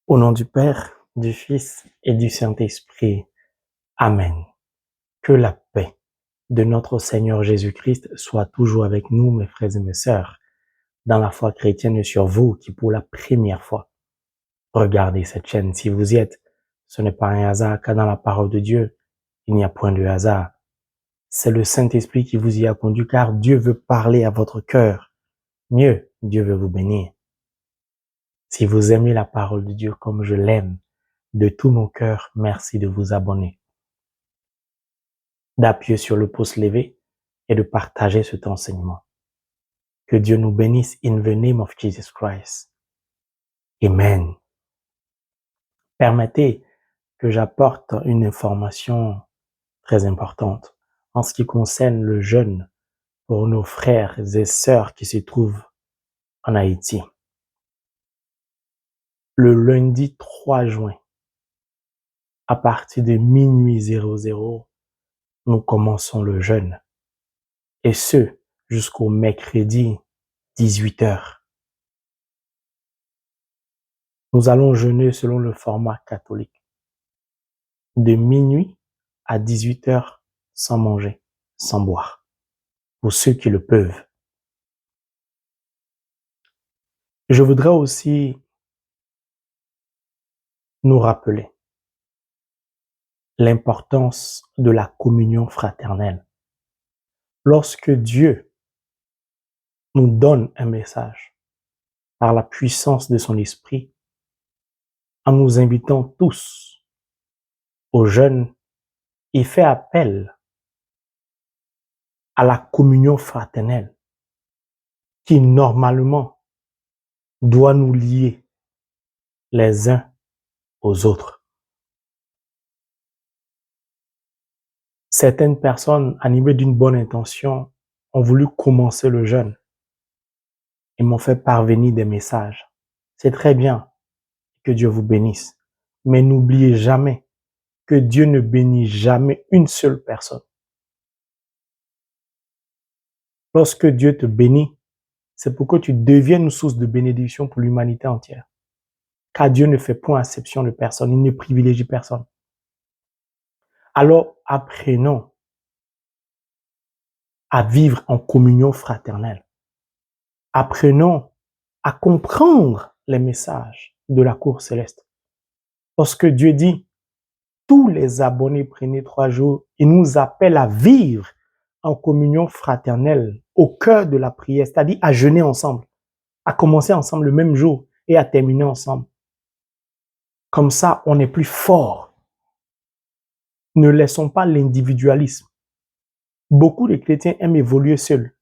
Au nom du Père, du Fils et du Saint-Esprit. Amen. Que la paix de notre Seigneur Jésus-Christ soit toujours avec nous, mes frères et mes sœurs, dans la foi chrétienne et sur vous qui, pour la première fois, regardez cette chaîne. Si vous y êtes, ce n'est pas un hasard, car dans la parole de Dieu, il n'y a point de hasard. C'est le Saint-Esprit qui vous y a conduit, car Dieu veut parler à votre cœur. Mieux, Dieu veut vous bénir. Si vous aimez la parole de Dieu comme je l'aime, de tout mon cœur, merci de vous abonner, d'appuyer sur le pouce levé et de partager cet enseignement. Que Dieu nous bénisse in the name of Jesus Christ. Amen. Permettez que j'apporte une information très importante en ce qui concerne le jeûne pour nos frères et sœurs qui se trouvent en Haïti. Le lundi 3 juin, à partir de minuit 00, nous commençons le jeûne. Et ce, jusqu'au mercredi 18h. Nous allons jeûner selon le format catholique. De minuit à 18h, sans manger, sans boire. Pour ceux qui le peuvent. Je voudrais aussi nous rappeler l'importance de la communion fraternelle. Lorsque Dieu nous donne un message par la puissance de son esprit, en nous invitant tous au jeûne, il fait appel à la communion fraternelle qui normalement doit nous lier les uns aux autres. Certaines personnes animées d'une bonne intention ont voulu commencer le jeûne et m'ont fait parvenir des messages. C'est très bien, que Dieu vous bénisse. Mais n'oubliez jamais que Dieu ne bénit jamais une seule personne. Lorsque Dieu te bénit, c'est pour que tu deviennes une source de bénédiction pour l'humanité entière. Car Dieu ne fait point exception de personne, il ne privilégie personne. Alors apprenons à vivre en communion fraternelle. Apprenons à comprendre les messages de la cour céleste. Parce que Dieu dit, tous les abonnés prenez 3 jours, il nous appelle à vivre en communion fraternelle au cœur de la prière, c'est-à-dire à jeûner ensemble, à commencer ensemble le même jour et à terminer ensemble. Comme ça, on est plus fort. Ne laissons pas l'individualisme. Beaucoup de chrétiens aiment évoluer seuls.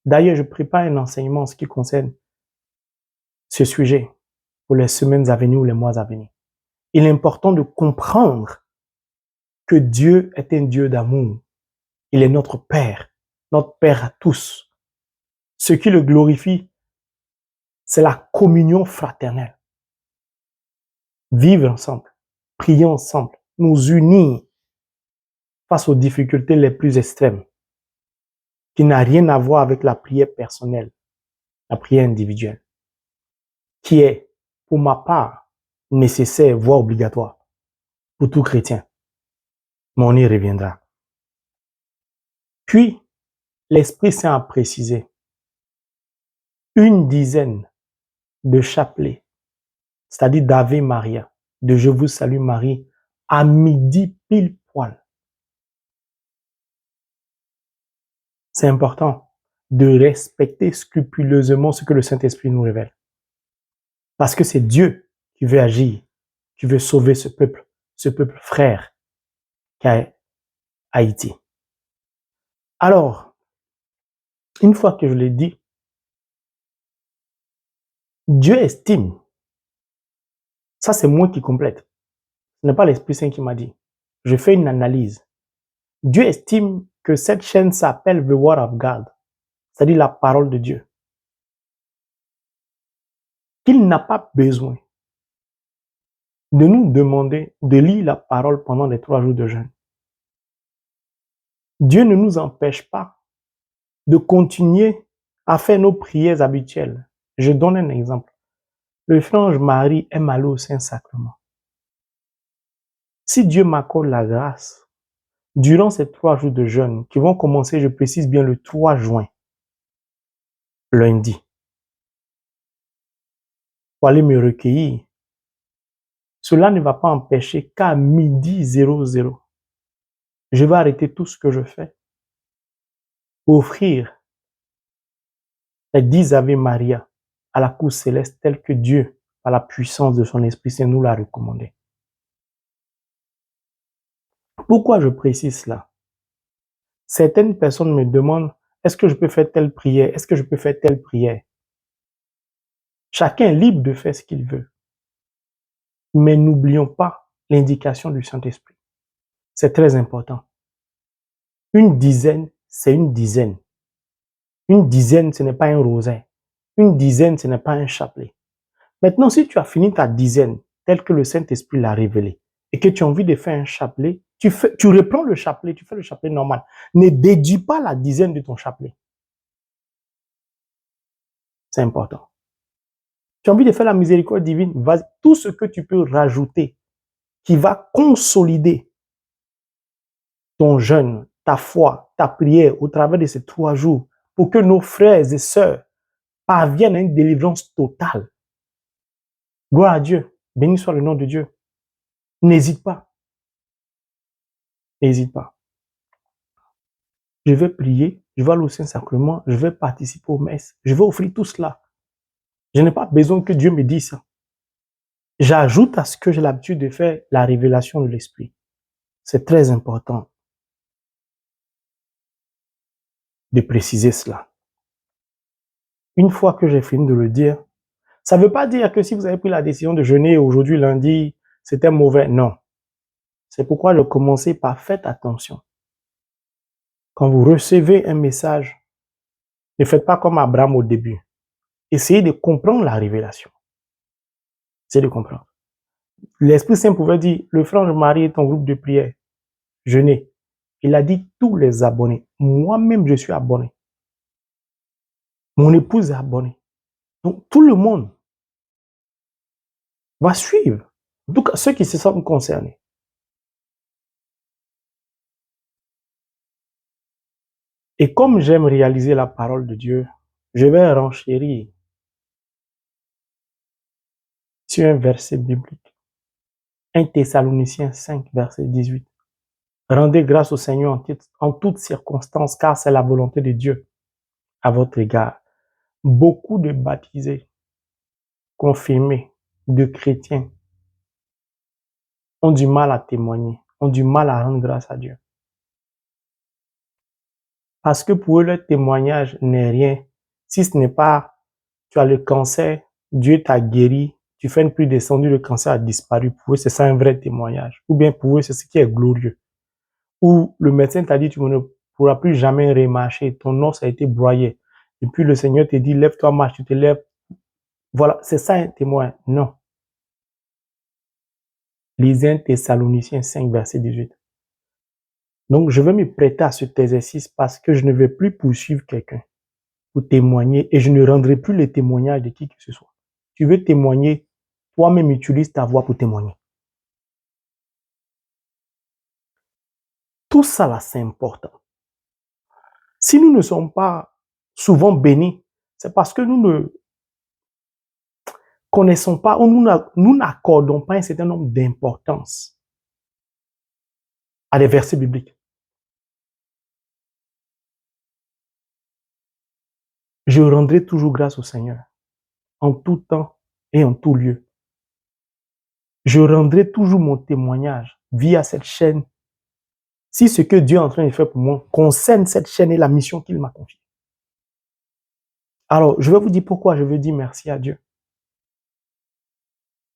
D'ailleurs, je prépare un enseignement en ce qui concerne ce sujet pour les semaines à venir ou les mois à venir. Il est important de comprendre que Dieu est un Dieu d'amour. Il est notre Père à tous. Ce qui le glorifie, c'est la communion fraternelle. Vivre ensemble, prier ensemble, nous unir face aux difficultés les plus extrêmes, qui n'a rien à voir avec la prière personnelle, la prière individuelle, qui est, pour ma part, nécessaire, voire obligatoire, pour tout chrétien. Mais on y reviendra. Puis, l'Esprit Saint a précisé une dizaine de chapelets, c'est-à-dire d'Ave Maria, de Je vous salue Marie, à midi pile poil. C'est important de respecter scrupuleusement ce que le Saint-Esprit nous révèle. Parce que c'est Dieu qui veut agir, qui veut sauver ce peuple frère qu'est Haïti. Alors, une fois que je l'ai dit, Dieu estime, ça c'est moi qui complète, ce n'est pas l'Esprit Saint qui m'a dit, je fais une analyse. Dieu estime que cette chaîne s'appelle The Word of God, c'est-à-dire la parole de Dieu. Qu'il n'a pas besoin de nous demander de lire la parole pendant les 3 jours de jeûne. Dieu ne nous empêche pas de continuer à faire nos prières habituelles. Je donne un exemple. le frange Marie aime aller au Saint-Sacrement. Si Dieu m'accorde la grâce, durant ces 3 jours de jeûne, qui vont commencer, je précise bien, le 3 juin, lundi, pour aller me recueillir, cela ne va pas empêcher qu'à midi 00, je vais arrêter tout ce que je fais pour offrir les 10 Ave Maria à la cour céleste telle que Dieu, par la puissance de son Esprit Saint, nous l'a recommandé. Pourquoi je précise cela? Certaines personnes me demandent, est-ce que je peux faire telle prière? Est-ce que je peux faire telle prière? Chacun est libre de faire ce qu'il veut. Mais n'oublions pas l'indication du Saint-Esprit. C'est très important. Une dizaine, c'est une dizaine. Une dizaine, ce n'est pas un rosaire. Une dizaine, ce n'est pas un chapelet. Maintenant, si tu as fini ta dizaine, tel que le Saint-Esprit l'a révélé, et que tu as envie de faire un chapelet, tu reprends le chapelet, tu fais le chapelet normal. Ne déduis pas la dizaine de ton chapelet. C'est important. Tu as envie de faire la miséricorde divine, vas-y, tout ce que tu peux rajouter qui va consolider ton jeûne, ta foi, ta prière au travers de ces 3 jours pour que nos frères et sœurs parviennent à une délivrance totale. Gloire à Dieu. Béni soit le nom de Dieu. N'hésite pas. N'hésite pas. Je vais prier, je vais aller au Saint-Sacrement, je vais participer aux messes, je vais offrir tout cela. Je n'ai pas besoin que Dieu me dise ça. J'ajoute à ce que j'ai l'habitude de faire la révélation de l'Esprit. C'est très important de préciser cela. Une fois que j'ai fini de le dire, ça ne veut pas dire que si vous avez pris la décision de jeûner aujourd'hui lundi, c'était mauvais. Non. C'est pourquoi je commençais par faites attention. Quand vous recevez un message, ne faites pas comme Abraham au début. Essayez de comprendre la révélation. Essayez de comprendre. L'Esprit Saint pouvait dire, le frère Marie est en groupe de prière. Jeûnez. Il a dit tous les abonnés. Moi-même, je suis abonné. Mon épouse est abonnée. Donc, tout le monde va suivre. En tout cas, ceux qui se sentent concernés. Et comme j'aime réaliser la parole de Dieu, je vais renchérir sur un verset biblique. 1 Thessaloniciens 5, verset 18. Rendez grâce au Seigneur en toutes circonstances, car c'est la volonté de Dieu à votre égard. Beaucoup de baptisés, confirmés, de chrétiens ont du mal à témoigner, ont du mal à rendre grâce à Dieu. Parce que pour eux, leur témoignage n'est rien. Si ce n'est pas, tu as le cancer, Dieu t'a guéri, tu fais une pluie descendue, le cancer a disparu. Pour eux, c'est ça un vrai témoignage. Ou bien pour eux, c'est ce qui est glorieux. Ou le médecin t'a dit, tu ne pourras plus jamais remarcher, ton os a été broyé. Et puis le Seigneur te dit, lève-toi, marche, tu te lèves. Voilà, c'est ça un témoin. Non. Lisez 1 Thessaloniciens 5, verset 18. Donc, je vais me prêter à cet exercice parce que je ne vais plus poursuivre quelqu'un pour témoigner et je ne rendrai plus les témoignages de qui que ce soit. Tu veux témoigner, toi-même utilise ta voix pour témoigner. Tout ça là, c'est important. Si nous ne sommes pas souvent bénis, c'est parce que nous ne connaissons pas ou nous n'accordons pas un certain nombre d'importance à des versets bibliques. Je rendrai toujours grâce au Seigneur en tout temps et en tout lieu. Je rendrai toujours mon témoignage via cette chaîne si ce que Dieu est en train de faire pour moi concerne cette chaîne et la mission qu'il m'a confiée. Alors, je vais vous dire pourquoi je veux dire merci à Dieu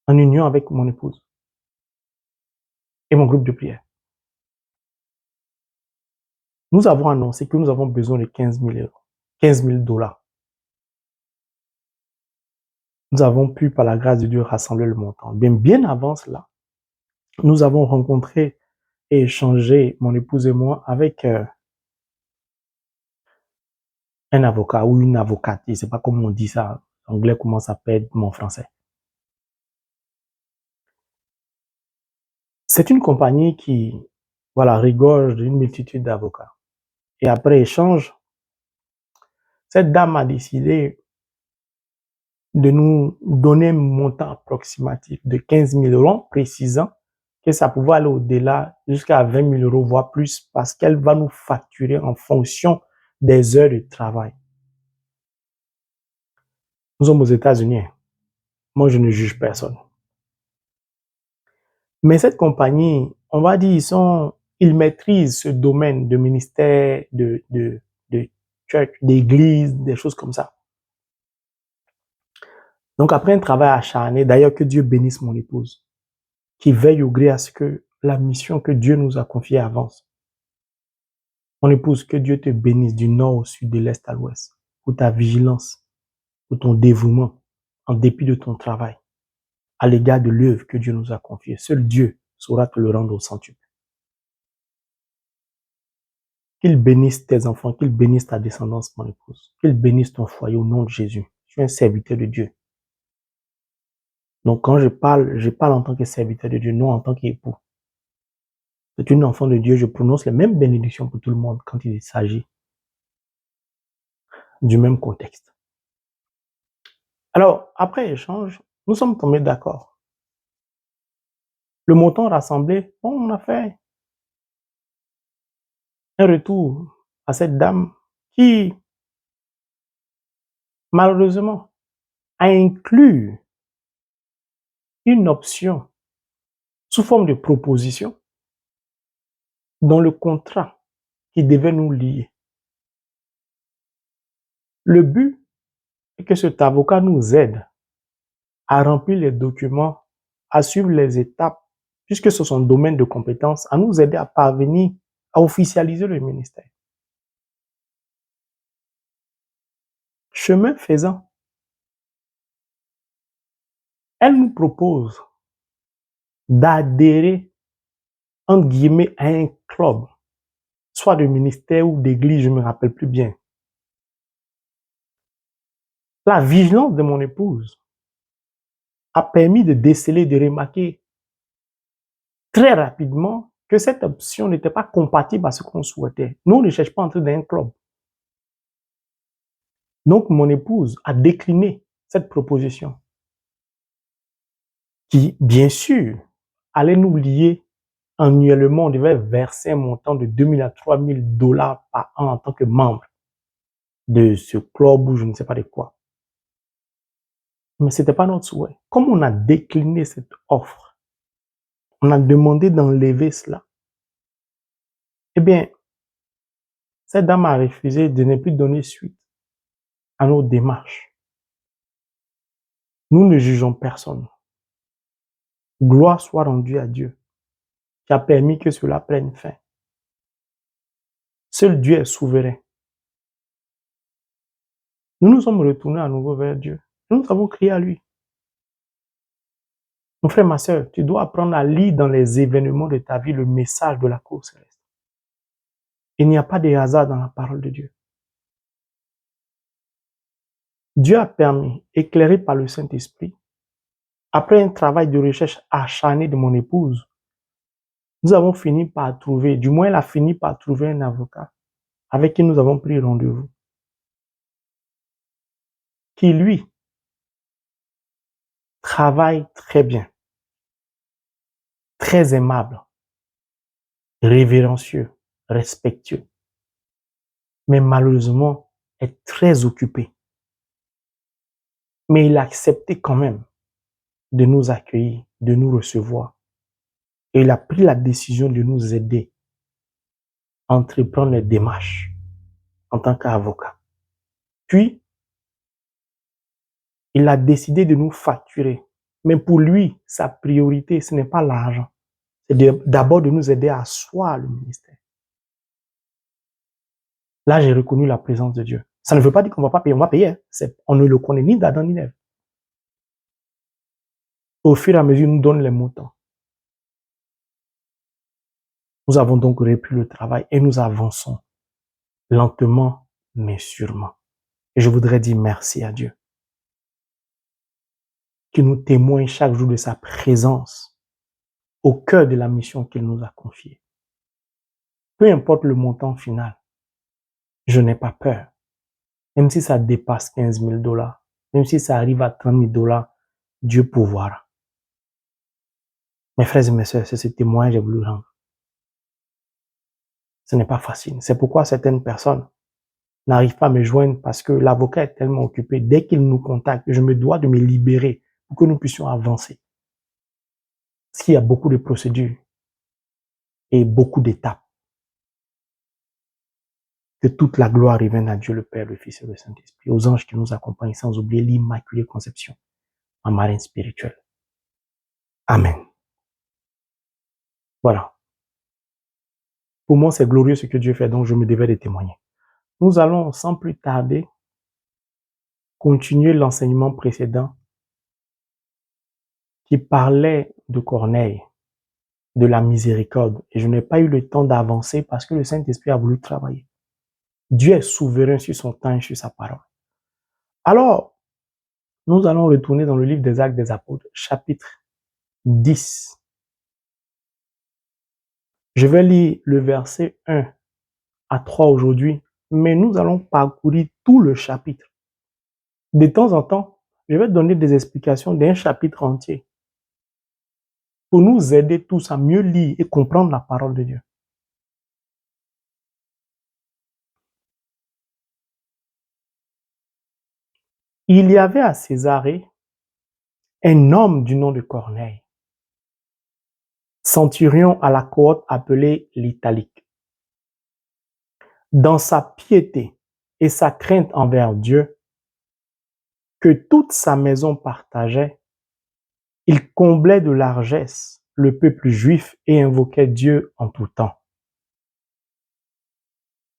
en union avec mon épouse et mon groupe de prière. Nous avons annoncé que nous avons besoin de 15 000 euros, 15 000 dollars. Nous avons pu, par la grâce de Dieu, rassembler le montant. Bien avant cela, nous avons rencontré et échangé, mon épouse et moi, avec un avocat ou une avocate. Je ne sais pas comment on dit ça. En anglais, comment ça s'appelle mon français. C'est une compagnie qui, voilà, rigole d'une multitude d'avocats. Et après échange, cette dame a décidé de nous donner un montant approximatif de 15 000 euros, précisant que ça pouvait aller au-delà jusqu'à 20 000 euros, voire plus, parce qu'elle va nous facturer en fonction des heures de travail. Nous sommes aux États-Unis. Moi, je ne juge personne. Mais cette compagnie, on va dire, ils maîtrisent ce domaine de ministère, de church, d'église, des choses comme ça. Donc, après un travail acharné, d'ailleurs, que Dieu bénisse mon épouse, qui veille au gré à ce que la mission que Dieu nous a confiée avance. Mon épouse, que Dieu te bénisse du nord au sud, de l'est à l'ouest, pour ta vigilance, pour ton dévouement, en dépit de ton travail, à l'égard de l'œuvre que Dieu nous a confiée. Seul Dieu saura te le rendre au centuple. Qu'il bénisse tes enfants, qu'il bénisse ta descendance, mon épouse. Qu'il bénisse ton foyer au nom de Jésus. Je suis un serviteur de Dieu. Donc quand je parle en tant que serviteur de Dieu, non en tant qu'époux. C'est une enfant de Dieu, je prononce les mêmes bénédictions pour tout le monde quand il s'agit du même contexte. Alors, après échange, nous sommes tombés d'accord. Le montant rassemblé, bon, on a fait un retour à cette dame qui, malheureusement, a inclus une option sous forme de proposition dans le contrat qui devait nous lier. Le but est que cet avocat nous aide à remplir les documents, à suivre les étapes, puisque c'est son domaine de compétence, à nous aider à parvenir à officialiser le ministère. Chemin faisant, elle nous propose d'adhérer, entre guillemets, à un club, soit de ministère ou d'église, je ne me rappelle plus bien. La vigilance de mon épouse a permis de déceler, de remarquer très rapidement que cette option n'était pas compatible à ce qu'on souhaitait. Nous, on ne cherche pas à entrer dans un club. Donc, mon épouse a décliné cette proposition qui, bien sûr, allait nous lier annuellement. On devait verser un montant de 2 000 à 3 000 dollars par an en tant que membre de ce club ou je ne sais pas de quoi. Mais ce n'était pas notre souhait. Comme on a décliné cette offre, on a demandé d'enlever cela. Eh bien, cette dame a refusé de ne plus donner suite à nos démarches. Nous ne jugeons personne. Gloire soit rendue à Dieu qui a permis que cela prenne fin. Seul Dieu est souverain. Nous nous sommes retournés à nouveau vers Dieu. Nous avons crié à lui. Mon frère, ma soeur, tu dois apprendre à lire dans les événements de ta vie le message de la cour céleste. Il n'y a pas de hasard dans la parole de Dieu. Dieu a permis, éclairé par le Saint-Esprit, après un travail de recherche acharné de mon épouse, nous avons fini par trouver, du moins elle a fini par trouver un avocat avec qui nous avons pris rendez-vous, qui lui travaille très bien, très aimable, révérencieux, respectueux, mais malheureusement est très occupé. Mais il a accepté quand même de nous accueillir, de nous recevoir. Et il a pris la décision de nous aider à entreprendre les démarches en tant qu'avocat. Puis, il a décidé de nous facturer. Mais pour lui, sa priorité, ce n'est pas l'argent. C'est d'abord de nous aider à asseoir le ministère. Là, j'ai reconnu la présence de Dieu. Ça ne veut pas dire qu'on ne va pas payer. On va payer. On ne le connaît ni d'Adam ni d'Ève. Au fur et à mesure, il nous donne les montants. Nous avons donc repris le travail et nous avançons lentement, mais sûrement. Et je voudrais dire merci à Dieu qui nous témoigne chaque jour de sa présence au cœur de la mission qu'il nous a confiée. Peu importe le montant final, je n'ai pas peur. Même si ça dépasse 15 000 $, même si ça arrive à 30 000 $, Dieu pourvoira. Mes frères et mes sœurs, c'est ce témoin que j'ai voulu rendre. Ce n'est pas facile. C'est pourquoi certaines personnes n'arrivent pas à me joindre parce que l'avocat est tellement occupé. Dès qu'il nous contacte, je me dois de me libérer pour que nous puissions avancer. Parce qu'il y a beaucoup de procédures et beaucoup d'étapes. Que toute la gloire revienne à Dieu le Père, le Fils et le Saint-Esprit, aux anges qui nous accompagnent, sans oublier l'Immaculée Conception, en marraine spirituelle. Amen. Voilà. Pour moi, c'est glorieux ce que Dieu fait, donc je me devais de témoigner. Nous allons, sans plus tarder, continuer l'enseignement précédent qui parlait de Corneille, de la miséricorde. Et je n'ai pas eu le temps d'avancer parce que le Saint-Esprit a voulu travailler. Dieu est souverain sur son temps et sur sa parole. Alors, nous allons retourner dans le livre des Actes des Apôtres, chapitre 10. Je vais lire le verset 1 à 3 aujourd'hui, mais nous allons parcourir tout le chapitre. De temps en temps, je vais donner des explications d'un chapitre entier pour nous aider tous à mieux lire et comprendre la parole de Dieu. Il y avait à Césarée un homme du nom de Corneille, centurion à la cohorte appelée l'Italique. Dans sa piété et sa crainte envers Dieu, que toute sa maison partageait, il comblait de largesse le peuple juif et invoquait Dieu en tout temps.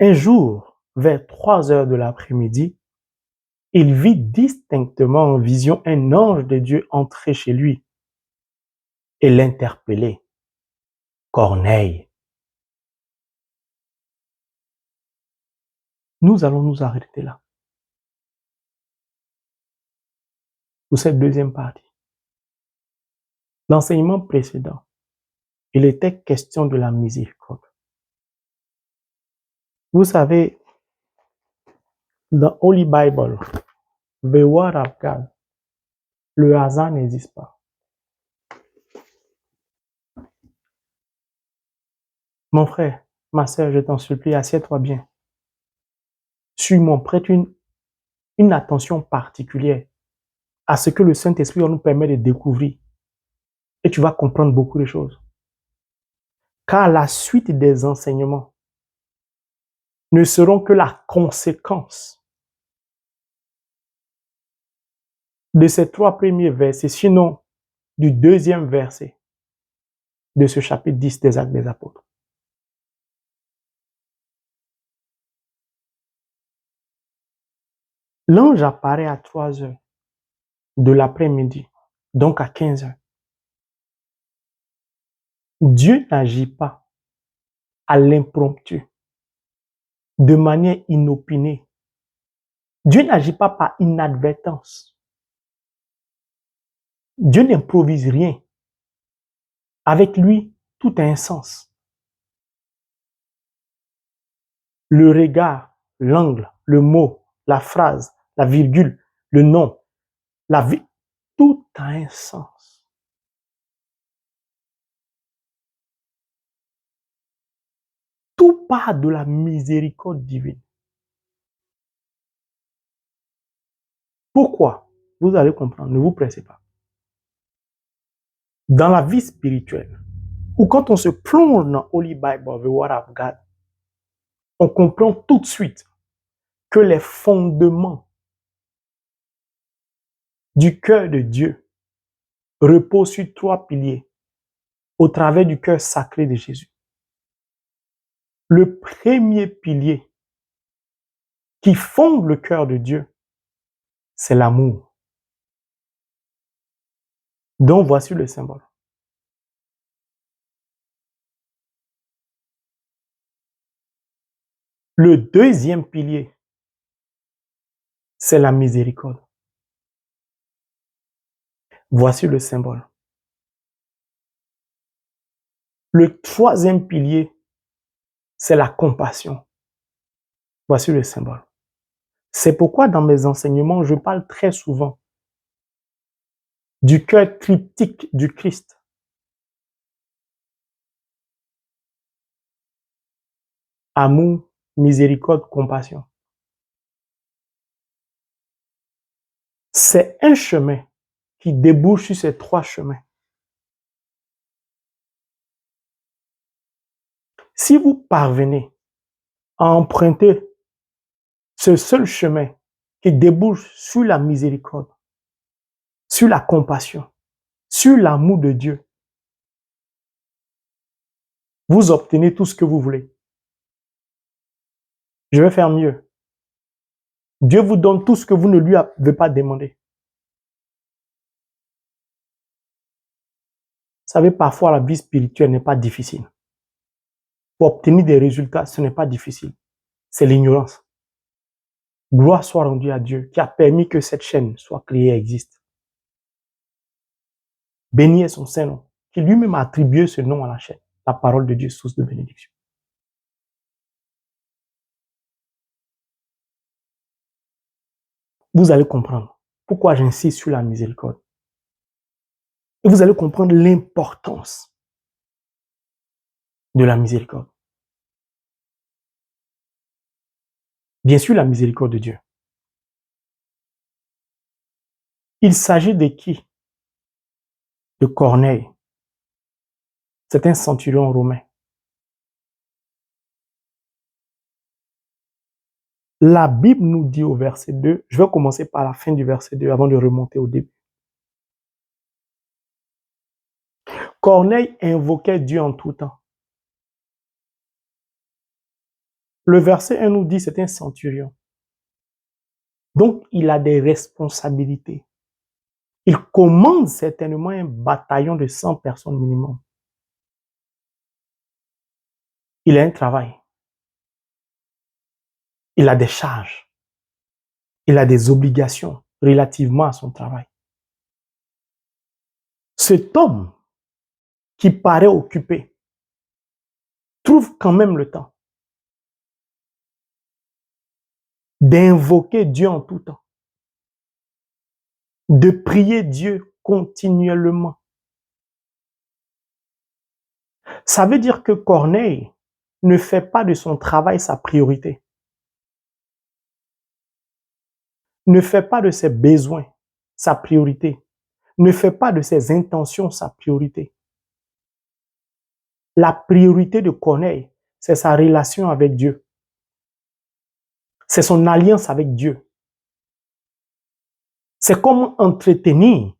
Un jour, vers 3 heures de l'après-midi, il vit distinctement en vision un ange de Dieu entrer chez lui et l'interpeller. Corneille. Nous allons nous arrêter là pour cette deuxième partie. L'enseignement précédent, il était question de la miséricorde. Vous savez, dans Holy Bible, the Word of God, le hasard n'existe pas. Mon frère, ma sœur, je t'en supplie, assieds-toi bien. Suis-moi, prête une attention particulière à ce que le Saint-Esprit nous permet de découvrir. Et tu vas comprendre beaucoup de choses. Car la suite des enseignements ne seront que la conséquence de ces 3 premiers versets, sinon du deuxième verset de ce chapitre 10 des Actes des Apôtres. L'ange apparaît à 3 heures de l'après-midi, donc à 15 heures. Dieu n'agit pas à l'impromptu, de manière inopinée. Dieu n'agit pas par inadvertance. Dieu n'improvise rien. Avec lui, tout a un sens. Le regard, l'angle, le mot, la phrase, la virgule, le nom, la vie, tout a un sens. Tout part de la miséricorde divine. Pourquoi? Vous allez comprendre, ne vous pressez pas. Dans la vie spirituelle, ou quand on se plonge dans Holy Bible, the Word of God, on comprend tout de suite que les fondements du cœur de Dieu reposent sur 3 piliers au travers du cœur sacré de Jésus. Le premier pilier qui fonde le cœur de Dieu, c'est l'amour. Donc voici le symbole. Le deuxième pilier, c'est la miséricorde. Voici le symbole. Le troisième pilier, c'est la compassion. Voici le symbole. C'est pourquoi dans mes enseignements, je parle très souvent du cœur triptyque du Christ. Amour, miséricorde, compassion. C'est un chemin qui débouche sur ces trois chemins. Si vous parvenez à emprunter ce seul chemin qui débouche sur la miséricorde, sur la compassion, sur l'amour de Dieu, vous obtenez tout ce que vous voulez. Je vais faire mieux. Dieu vous donne tout ce que vous ne lui avez pas demandé. Vous savez, parfois la vie spirituelle n'est pas difficile. Pour obtenir des résultats, ce n'est pas difficile. C'est l'ignorance. Gloire soit rendue à Dieu qui a permis que cette chaîne soit créée et existe. Béni est son Saint-Nom, qui lui-même a attribué ce nom à la chaîne. La parole de Dieu, source de bénédiction. Vous allez comprendre pourquoi j'insiste sur la miséricorde. Et vous allez comprendre l'importance de la miséricorde. Bien sûr, la miséricorde de Dieu. Il s'agit de qui? De Corneille. C'est un centurion romain. La Bible nous dit au verset 2, je vais commencer par la fin du verset 2 avant de remonter au début. Corneille invoquait Dieu en tout temps. Le verset 1 nous dit c'est un centurion. Donc, il a des responsabilités. Il commande certainement un bataillon de 100 personnes minimum. Il a un travail. Il a des charges. Il a des obligations relativement à son travail. Cet homme qui paraît occupé trouve quand même le temps d'invoquer Dieu en tout temps, de prier Dieu continuellement. Ça veut dire que Corneille ne fait pas de son travail sa priorité, ne fait pas de ses besoins sa priorité, ne fait pas de ses intentions sa priorité. La priorité de Corneille, c'est sa relation avec Dieu. C'est son alliance avec Dieu. C'est comment entretenir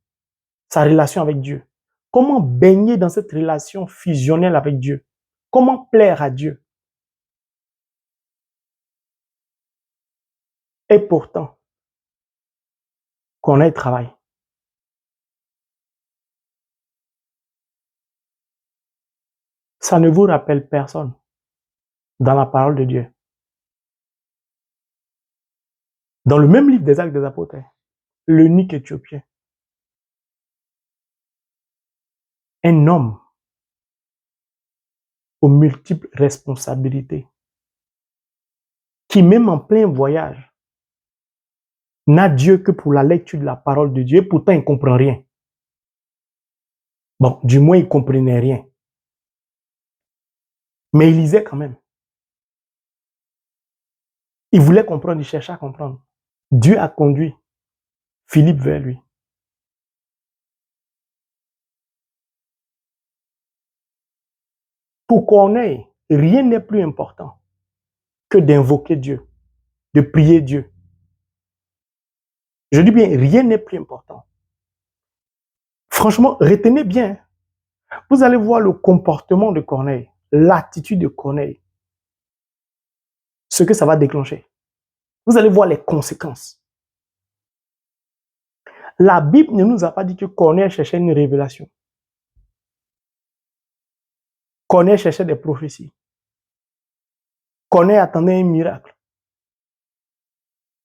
sa relation avec Dieu. Comment baigner dans cette relation fusionnelle avec Dieu. Comment plaire à Dieu. Et pourtant, Corneille travaille. Ça ne vous rappelle personne dans la parole de Dieu. Dans le même livre des Actes des Apôtres, l'eunuque éthiopien, un homme aux multiples responsabilités, qui même en plein voyage, n'a Dieu que pour la lecture de la parole de Dieu, et pourtant il ne comprend rien. Bon, du moins il ne comprenait rien. Mais il lisait quand même. Il voulait comprendre, il cherchait à comprendre. Dieu a conduit Philippe vers lui. Pour Corneille, rien n'est plus important que d'invoquer Dieu, de prier Dieu. Je dis bien, rien n'est plus important. Franchement, retenez bien, vous allez voir le comportement de Corneille, l'attitude de Corneille, ce que ça va déclencher. Vous allez voir les conséquences. La Bible ne nous a pas dit que Corneille cherchait une révélation. Corneille cherchait des prophéties. Corneille attendait un miracle.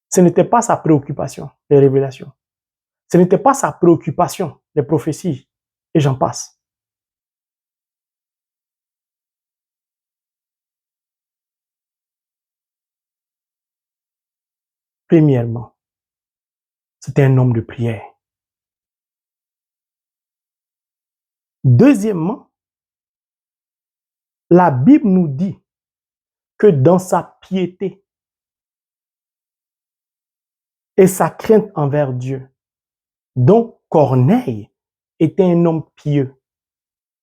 Ce n'était pas sa préoccupation, les révélations. Ce n'était pas sa préoccupation, les prophéties, et j'en passe. Premièrement, c'était un homme de prière. Deuxièmement, la Bible nous dit que dans sa piété et sa crainte envers Dieu, donc Corneille était un homme pieux.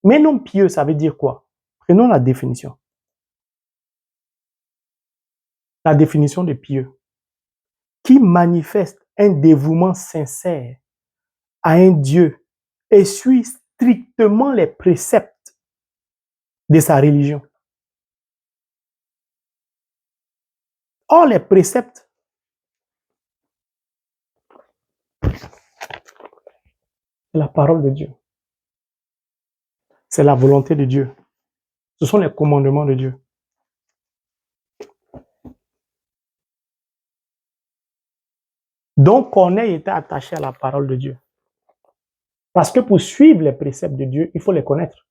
Mais un homme pieux, ça veut dire quoi? Prenons la définition. La définition de pieux. Qui manifeste un dévouement sincère à un Dieu et suit strictement les préceptes de sa religion. Or, les préceptes, c'est la parole de Dieu. C'est la volonté de Dieu. Ce sont les commandements de Dieu. Donc, Corneille était attaché à la parole de Dieu. Parce que pour suivre les préceptes de Dieu, il faut les connaître.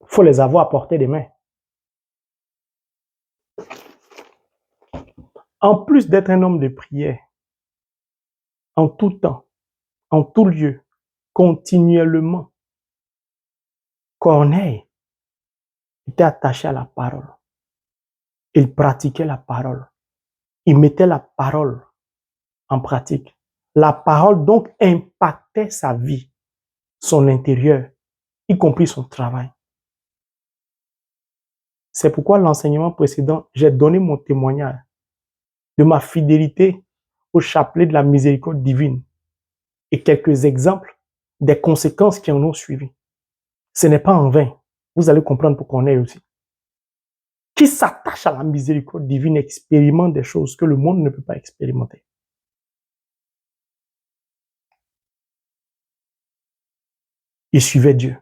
Il faut les avoir à portée des mains. En plus d'être un homme de prière, en tout temps, en tout lieu, continuellement, Corneille était attaché à la parole. Il pratiquait la parole. Il mettait la parole en pratique. La parole donc impactait sa vie, son intérieur, y compris son travail. C'est pourquoi l'enseignement précédent, j'ai donné mon témoignage de ma fidélité au chapelet de la miséricorde divine et quelques exemples des conséquences qui en ont suivi. Ce n'est pas en vain. Vous allez comprendre pourquoi on est aussi. Qui s'attache à la miséricorde divine expérimente des choses que le monde ne peut pas expérimenter. Il suivait Dieu.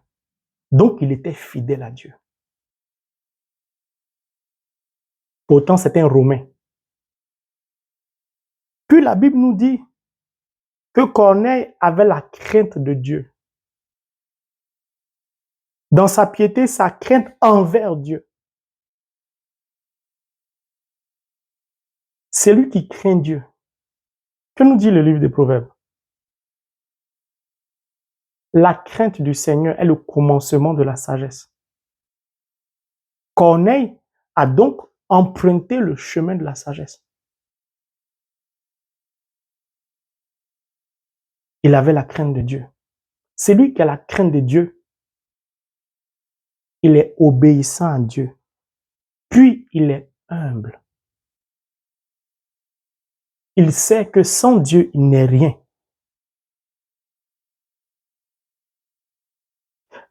Donc, il était fidèle à Dieu. Pourtant, c'était un Romain. Puis la Bible nous dit que Corneille avait la crainte de Dieu. Dans sa piété, sa crainte envers Dieu. C'est lui qui craint Dieu. Que nous dit le livre des Proverbes? La crainte du Seigneur est le commencement de la sagesse. Corneille a donc emprunté le chemin de la sagesse. Il avait la crainte de Dieu. C'est lui qui a la crainte de Dieu. Il est obéissant à Dieu. Puis il est humble. Il sait que sans Dieu, il n'est rien.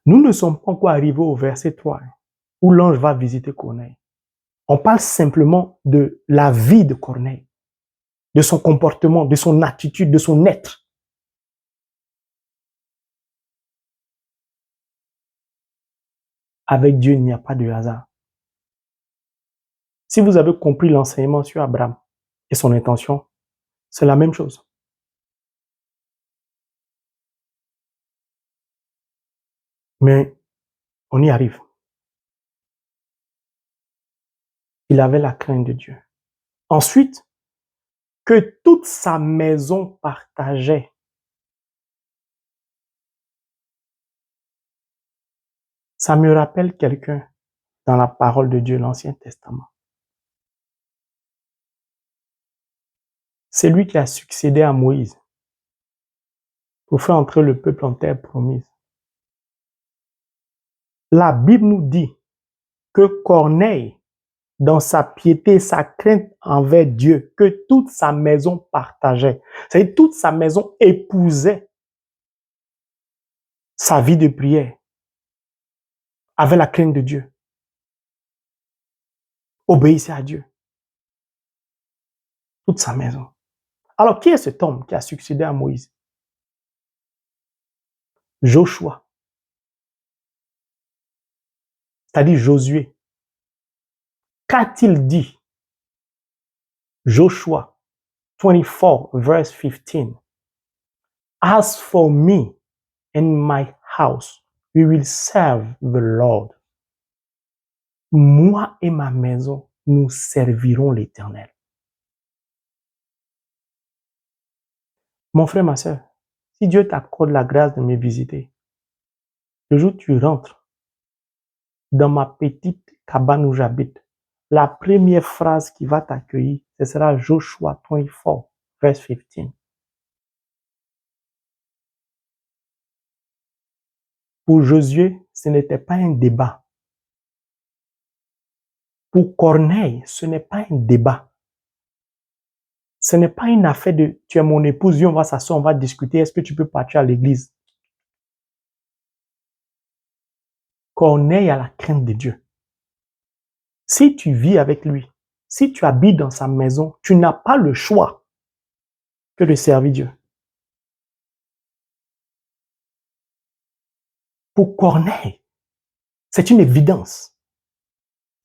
Nous ne sommes pas encore arrivés au verset 3, où l'ange va visiter Corneille. On parle simplement de la vie de Corneille, de son comportement, de son attitude, de son être. Avec Dieu, il n'y a pas de hasard. Si vous avez compris l'enseignement sur Abraham et son intention, c'est la même chose. Mais on y arrive. Il avait la crainte de Dieu. Ensuite, que toute sa maison partageait. Ça me rappelle quelqu'un dans la parole de Dieu, l'Ancien Testament. C'est lui qui a succédé à Moïse pour faire entrer le peuple en terre promise. La Bible nous dit que Corneille, dans sa piété, sa crainte envers Dieu, que toute sa maison partageait. C'est-à-dire toute sa maison épousait sa vie de prière, avait la crainte de Dieu, obéissait à Dieu. Toute sa maison. Alors, qui est cet homme qui a succédé à Moïse? Joshua, c'est-à-dire Josué. Qu'a-t-il dit? Joshua 24, verse 15. As for me and my house, we will serve the Lord. Moi et ma maison, nous servirons l'Éternel. Mon frère, ma soeur, si Dieu t'accorde la grâce de me visiter, le jour où tu rentres dans ma petite cabane où j'habite, la première phrase qui va t'accueillir, ce sera Joshua 24, verse 15. Pour Josué, ce n'était pas un débat. Pour Corneille, ce n'est pas un débat. Ce n'est pas une affaire de tu es mon épouse, viens, on va s'asseoir, on va discuter, est-ce que tu peux partir à l'église? Corneille a la crainte de Dieu. Si tu vis avec lui, si tu habites dans sa maison, tu n'as pas le choix que de servir Dieu. Pour Corneille, c'est une évidence.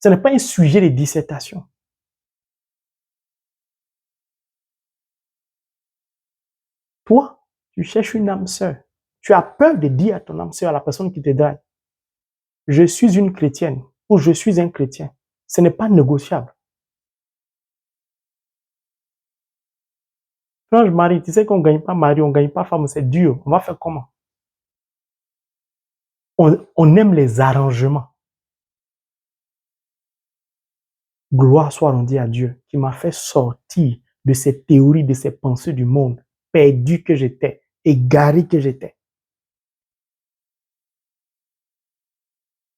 Ce n'est pas un sujet de dissertation. Toi, tu cherches une âme sœur. Tu as peur de dire à ton âme sœur, à la personne qui te drague, je suis une chrétienne ou je suis un chrétien. Ce n'est pas négociable. Quand je marie, tu sais qu'on ne gagne pas mari, on ne gagne pas femme, c'est dur. On va faire comment? On aime les arrangements. Gloire soit rendue à Dieu qui m'a fait sortir de ces théories, de ces pensées du monde, perdu que j'étais, égaré que j'étais.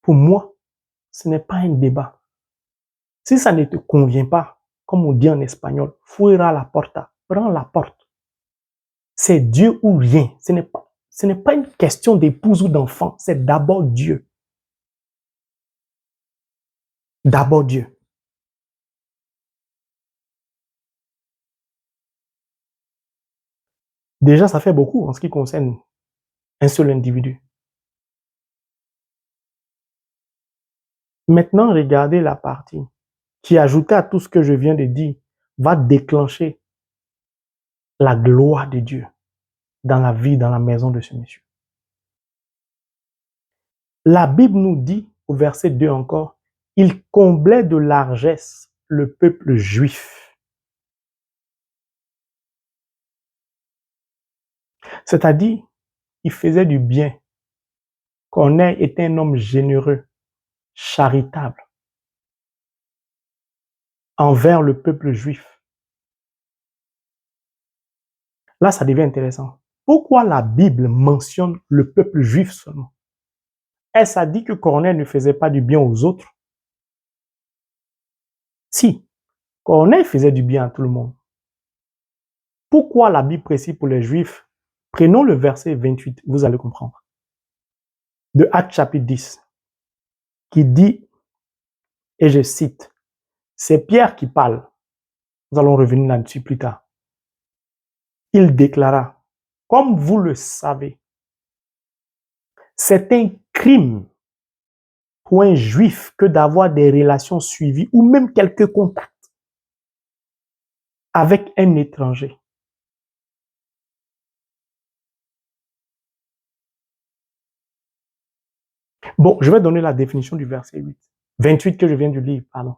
Pour moi, ce n'est pas un débat. Si ça ne te convient pas, comme on dit en espagnol, fuera la porta, prends la porte. C'est Dieu ou rien. Ce n'est pas une question d'épouse ou d'enfant, c'est d'abord Dieu. D'abord Dieu. Déjà, ça fait beaucoup en ce qui concerne un seul individu. Maintenant, regardez la partie qui, ajoutée à tout ce que je viens de dire, va déclencher la gloire de Dieu dans la vie, dans la maison de ce monsieur. La Bible nous dit, au verset 2 encore, il comblait de largesse le peuple juif. C'est-à-dire, il faisait du bien. Corneille était un homme généreux, charitable envers le peuple juif. Là, ça devient intéressant. Pourquoi la Bible mentionne le peuple juif seulement? Est-ce à dire que Corneille ne faisait pas du bien aux autres? Si, Corneille faisait du bien à tout le monde. Pourquoi la Bible précise pour les Juifs? Prenons le verset 28, vous allez comprendre. De Actes chapitre 10, qui dit, et je cite, c'est Pierre qui parle. Nous allons revenir là-dessus plus tard. Il déclara, comme vous le savez, c'est un crime pour un juif que d'avoir des relations suivies ou même quelques contacts avec un étranger. Bon, je vais donner la définition du verset 28 que je viens de lire, pardon.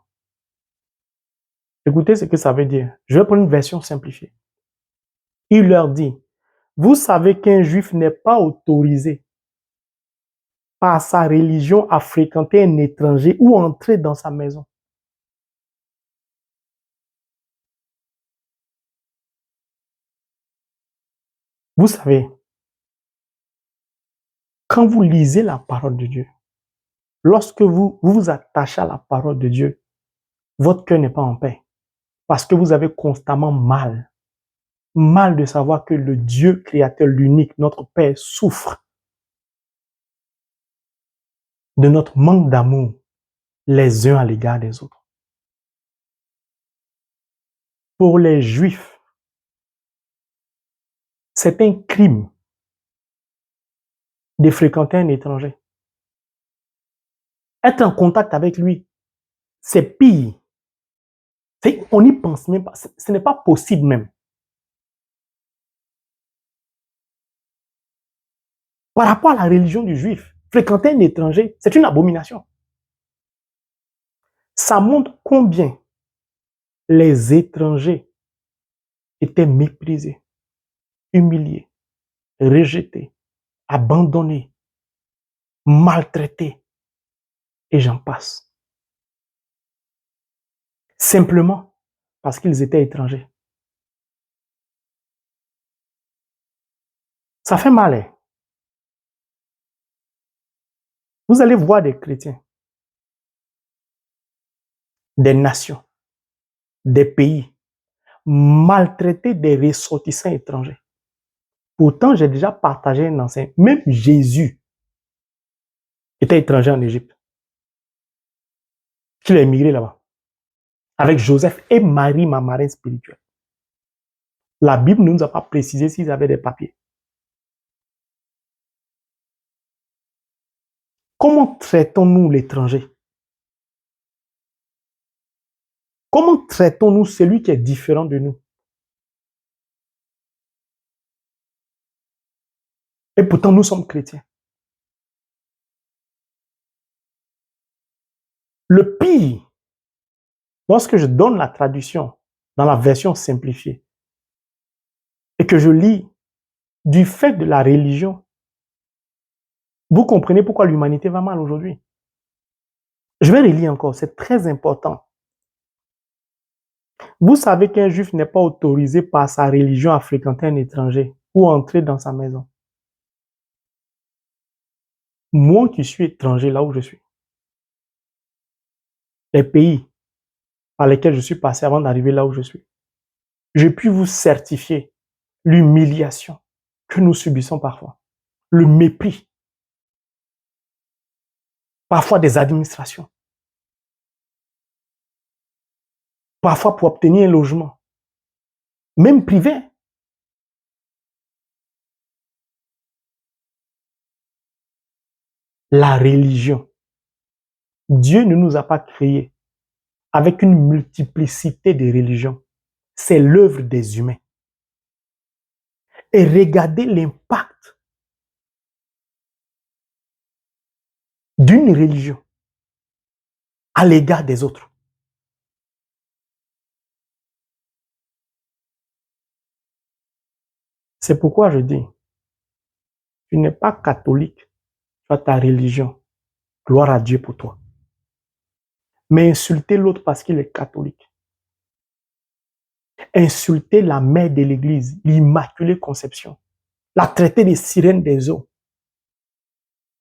Écoutez ce que ça veut dire. Je vais prendre une version simplifiée. Il leur dit, vous savez qu'un juif n'est pas autorisé par sa religion à fréquenter un étranger ou entrer dans sa maison. Vous savez, quand vous lisez la parole de Dieu, lorsque vous vous attachez à la parole de Dieu, votre cœur n'est pas en paix parce que vous avez constamment mal. Mal de savoir que le Dieu créateur, l'unique, notre Père, souffre de notre manque d'amour les uns à l'égard des autres. Pour les Juifs, c'est un crime de fréquenter un étranger. Être en contact avec lui, c'est pire. On n'y pense même pas. Ce n'est pas possible même. Par rapport à la religion du juif, fréquenter un étranger, c'est une abomination. Ça montre combien les étrangers étaient méprisés. humilié, rejeté, abandonné, maltraité, et j'en passe. Simplement parce qu'ils étaient étrangers. Ça fait mal, hein? Vous allez voir des chrétiens, des nations, des pays, maltraiter des ressortissants étrangers. Pourtant, j'ai déjà partagé un enseignement. Même Jésus était étranger en Égypte. Il a émigré là-bas. Avec Joseph et Marie, ma marraine spirituelle. La Bible ne nous a pas précisé s'ils avaient des papiers. Comment traitons-nous l'étranger? Comment traitons-nous celui qui est différent de nous? Et pourtant, nous sommes chrétiens. Le pire, lorsque je donne la traduction dans la version simplifiée et que je lis du fait de la religion, vous comprenez pourquoi l'humanité va mal aujourd'hui. Je vais relire encore, c'est très important. Vous savez qu'un juif n'est pas autorisé par sa religion à fréquenter un étranger ou entrer dans sa maison. Moi qui suis étranger là où je suis, les pays par lesquels je suis passé avant d'arriver là où je suis, je puis vous certifier l'humiliation que nous subissons parfois, le mépris, parfois des administrations, parfois pour obtenir un logement, même privé. La religion. Dieu ne nous a pas créés avec une multiplicité de religions. C'est l'œuvre des humains. Et regardez l'impact d'une religion à l'égard des autres. C'est pourquoi je dis, tu n'es pas catholique, tu as ta religion. Gloire à Dieu pour toi. Mais insulter l'autre parce qu'il est catholique. Insulter la mère de l'église, l'Immaculée Conception. La traiter des sirènes des eaux.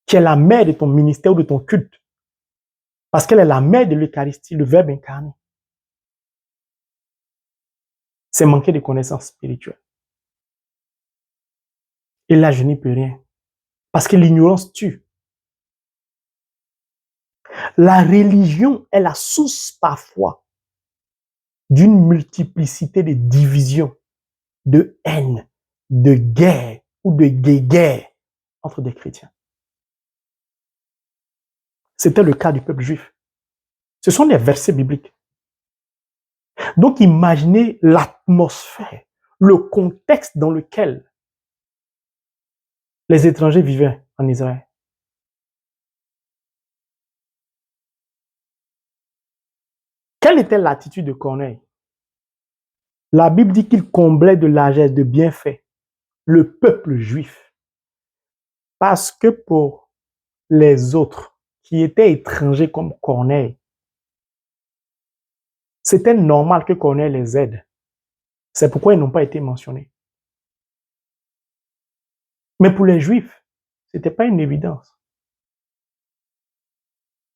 Qui est la mère de ton ministère ou de ton culte. Parce qu'elle est la mère de l'Eucharistie, le Verbe incarné. C'est manquer de connaissances spirituelles. Et là, je n'y peux rien. Parce que l'ignorance tue. La religion est la source parfois d'une multiplicité de divisions, de haine, de guerre ou de guéguerre entre des chrétiens. C'était le cas du peuple juif. Ce sont des versets bibliques. Donc imaginez l'atmosphère, le contexte dans lequel les étrangers vivaient en Israël. Quelle était l'attitude de Corneille? La Bible dit qu'il comblait de largesse, de bienfaits, le peuple juif. Parce que pour les autres qui étaient étrangers comme Corneille, c'était normal que Corneille les aide. C'est pourquoi ils n'ont pas été mentionnés. Mais pour les Juifs, ce n'était pas une évidence.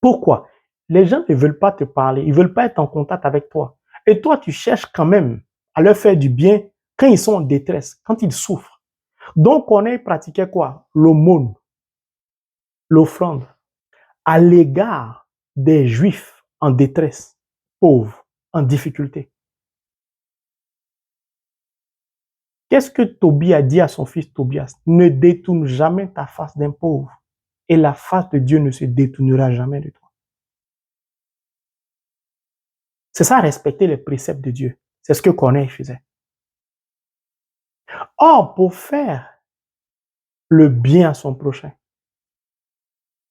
Pourquoi? Les gens ne veulent pas te parler, ils ne veulent pas être en contact avec toi. Et toi, tu cherches quand même à leur faire du bien quand ils sont en détresse, quand ils souffrent. Donc, Corneille pratiquait quoi? L'aumône, l'offrande, à l'égard des Juifs en détresse, pauvres, en difficulté. Qu'est-ce que Tobie a dit à son fils Tobias? Ne détourne jamais ta face d'un pauvre, et la face de Dieu ne se détournera jamais de toi. C'est ça, respecter les préceptes de Dieu. C'est ce que Corneille faisait. Or, pour faire le bien à son prochain,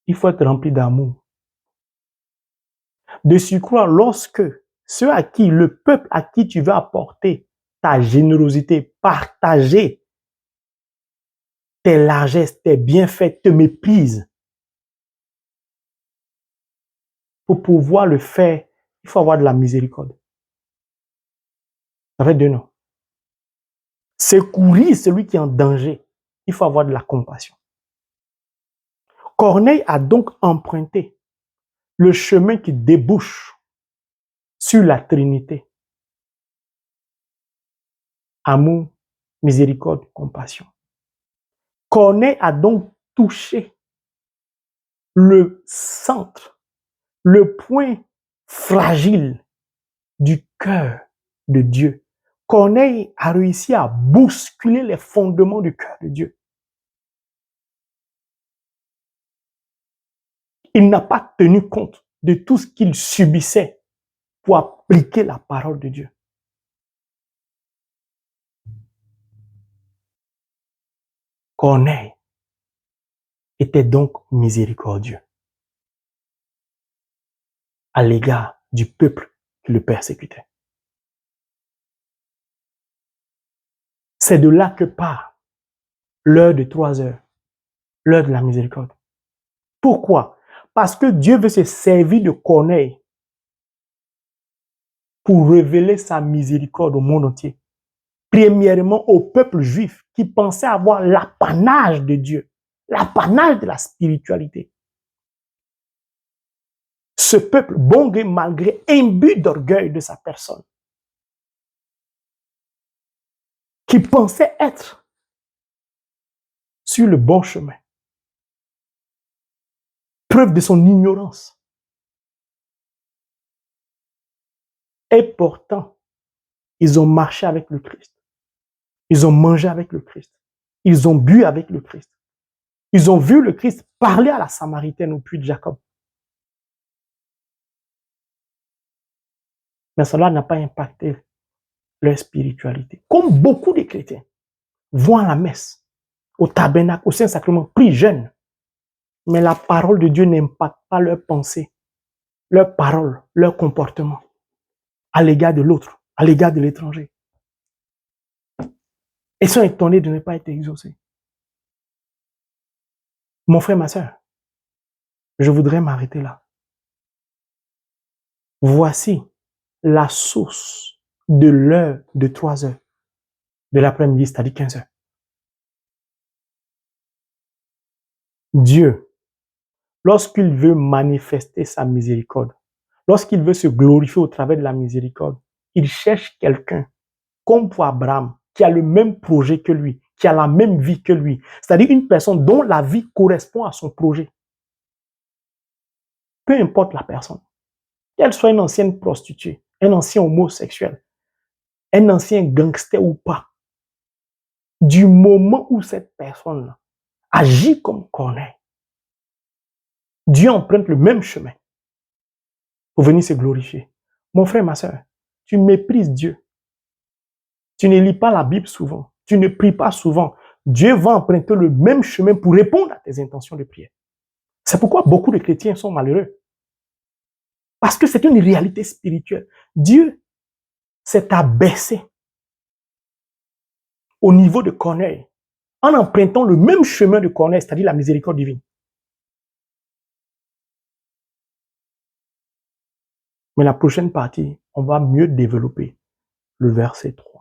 il faut être rempli d'amour. De surcroît, lorsque ceux à qui, le peuple à qui tu veux apporter ta générosité, partager tes largesses, tes bienfaits te méprisent. Pour pouvoir le faire, il faut avoir de la miséricorde. Ça fait deux noms. Secourir celui qui est en danger, il faut avoir de la compassion. Corneille a donc emprunté le chemin qui débouche sur la Trinité. Amour, miséricorde, compassion. Corneille a donc touché le centre, le point fragile du cœur de Dieu. Corneille a réussi à bousculer les fondements du cœur de Dieu. Il n'a pas tenu compte de tout ce qu'il subissait pour appliquer la parole de Dieu. Corneille était donc miséricordieux à l'égard du peuple qui le persécutait. C'est de là que part l'heure de 3 heures, l'heure de la miséricorde. Pourquoi? Parce que Dieu veut se servir de Corneille pour révéler sa miséricorde au monde entier. Premièrement, au peuple juif qui pensait avoir l'apanage de Dieu, l'apanage de la spiritualité. Ce peuple, bon gré, mal gré, imbu d'orgueil de sa personne, qui pensait être sur le bon chemin, preuve de son ignorance. Et pourtant, ils ont marché avec le Christ. Ils ont mangé avec le Christ. Ils ont bu avec le Christ. Ils ont vu le Christ parler à la Samaritaine au puits de Jacob. Mais cela n'a pas impacté leur spiritualité. Comme beaucoup de chrétiens vont à la messe, au tabernacle, au Saint-Sacrement, prient, jeûnent. Mais la parole de Dieu n'impacte pas leur pensée, leur parole, leur comportement à l'égard de l'autre, à l'égard de l'étranger. Ils sont étonnés de ne pas être exaucés. Mon frère, ma soeur, je voudrais m'arrêter là. Voici la source de l'heure de 3 heures de l'après-midi, c'est-à-dire 15 heures. Dieu, lorsqu'il veut manifester sa miséricorde, lorsqu'il veut se glorifier au travers de la miséricorde, il cherche quelqu'un, comme pour Abraham, qui a le même projet que lui, qui a la même vie que lui. C'est-à-dire une personne dont la vie correspond à son projet. Peu importe la personne. Qu'elle soit une ancienne prostituée, un ancien homosexuel, un ancien gangster ou pas. Du moment où cette personne agit comme Corneille, Dieu emprunte le même chemin pour venir se glorifier. Mon frère, ma soeur, tu méprises Dieu. Tu ne lis pas la Bible souvent. Tu ne pries pas souvent. Dieu va emprunter le même chemin pour répondre à tes intentions de prière. C'est pourquoi beaucoup de chrétiens sont malheureux. Parce que c'est une réalité spirituelle. Dieu s'est abaissé au niveau de Corneille en empruntant le même chemin de Corneille, c'est-à-dire la miséricorde divine. Mais la prochaine partie, on va mieux développer le verset 3.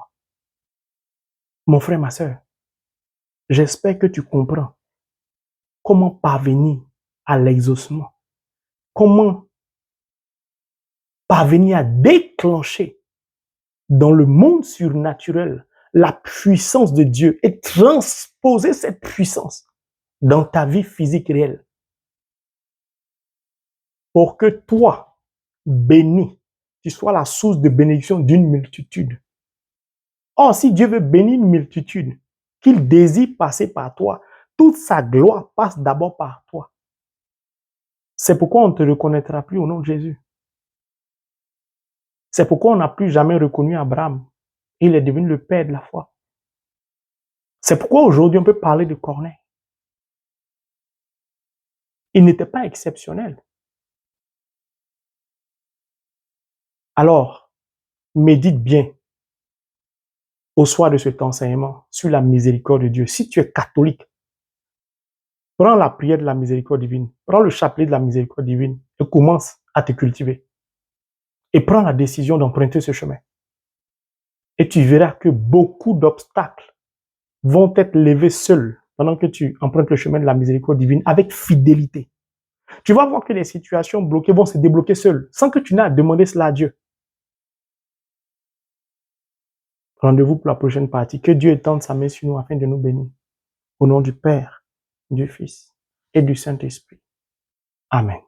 Mon frère, ma soeur, j'espère que tu comprends comment parvenir à l'exaucement. Comment parvenir à déclencher dans le monde surnaturel la puissance de Dieu et transposer cette puissance dans ta vie physique réelle. Pour que toi, béni, tu sois la source de bénédiction d'une multitude. Or, si Dieu veut bénir une multitude, qu'il désire passer par toi, toute sa gloire passe d'abord par toi. C'est pourquoi on ne te reconnaîtra plus au nom de Jésus. C'est pourquoi on n'a plus jamais reconnu Abraham. Il est devenu le père de la foi. C'est pourquoi aujourd'hui on peut parler de Corneille. Il n'était pas exceptionnel. Alors, médite bien au soir de cet enseignement sur la miséricorde de Dieu. Si tu es catholique, Prends la prière de la miséricorde divine. Prends le chapelet de la miséricorde divine et commence à te cultiver. Et prends la décision d'emprunter ce chemin. Et tu verras que beaucoup d'obstacles vont être levés seuls pendant que tu empruntes le chemin de la miséricorde divine avec fidélité. Tu vas voir que les situations bloquées vont se débloquer seules, sans que tu n'aies à demander cela à Dieu. Rendez-vous pour la prochaine partie. Que Dieu étende sa main sur nous afin de nous bénir. Au nom du Père, du Fils et du Saint-Esprit. Amen.